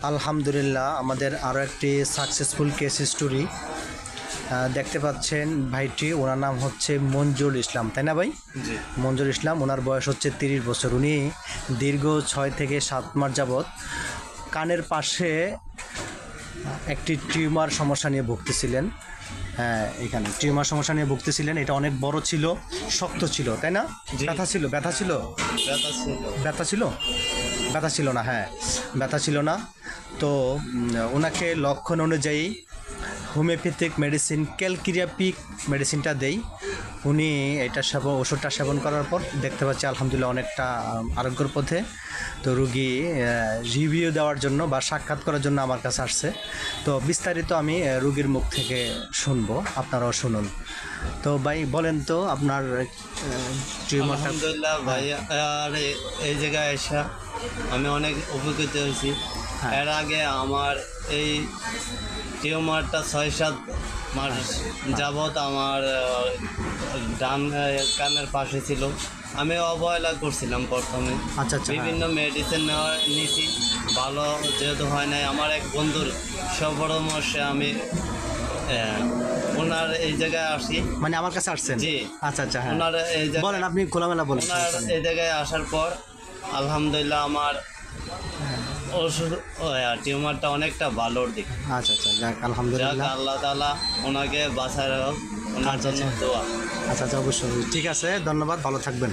আলহামদুলিল্লাহ, আমাদের আরও একটি সাকসেসফুল কেস স্টোরি দেখতে পাচ্ছেন। ভাইটি, ওনার নাম হচ্ছে মঞ্জুরুল ইসলাম, তাই না ভাই? জি। মঞ্জুরুল ইসলাম, ওনার বয়স হচ্ছে 30 বছর। উনি দীর্ঘ 6 থেকে 7 মাস যাবৎ কানের পাশে একটি টিউমার সমস্যা নিয়ে ভুগতেছিলেন। হ্যাঁ, এখানে টিউমার সমস্যা নিয়ে ভুগতেছিলেন। এটা অনেক বড় ছিল, শক্ত ছিল, তাই না? ব্যথা ছিল? ব্যথা ছিল। ব্যথা ছিল না, হ্যাঁ, ব্যথা ছিল না। তো ওনাকে লক্ষণ অনুযায়ী হোমিওপ্যাথিক মেডিসিন ক্যালকিরিয়াপিক মেডিসিনটা দেই। উনি ওষুধটা সেবন করার পর দেখতে পাচ্ছি আলহামদুলিল্লাহ অনেকটা আরোগ্যর পথে। তো রুগী রিভিউ দেওয়ার জন্য বা সাক্ষাৎ করার জন্য আমার কাছে আসছে। তো বিস্তারিত আমি রুগীর মুখ থেকে শুনবো, আপনারাও শুনুন। তো ভাই বলেন তো আপনার টিউমারটা। আলহামদুলিল্লাহ ভাই, আর এই জায়গায় এসে আমি অনেক উপকৃত হয়েছি। এর আগে আমার এই টিউমারটা 6-7 মাস যাবৎ আমার ডান কানের পাশে ছিল। আমি অবহেলা করছিলাম প্রথমে। আচ্ছা, বিভিন্ন মেডিসিন নিয়েছি, ভালো যেহেতু হয় নাই, আমার এক বন্ধুর পরামর্শে আমি ওনার এই জায়গায় আসি। মানে আমার কাছে আসছেন? জি। আচ্ছা, হ্যাঁ, ওনার এই জায়গায় বলেন, আপনি খোলামেলা বলেন। ওনার এই জায়গায় আসার পর আলহামদুলিল্লাহ আমার ওষুধ টিউমারটা অনেকটা ভালোর দিক। আচ্ছা, যাক আলহামদুলিল্লাহ। আল্লাহ তাআলা ওনাকে বাঁচায় হোক, ওনার জন্য দোয়া। আচ্ছা, অবশ্যই। ঠিক আছে, ধন্যবাদ, ভালো থাকবেন।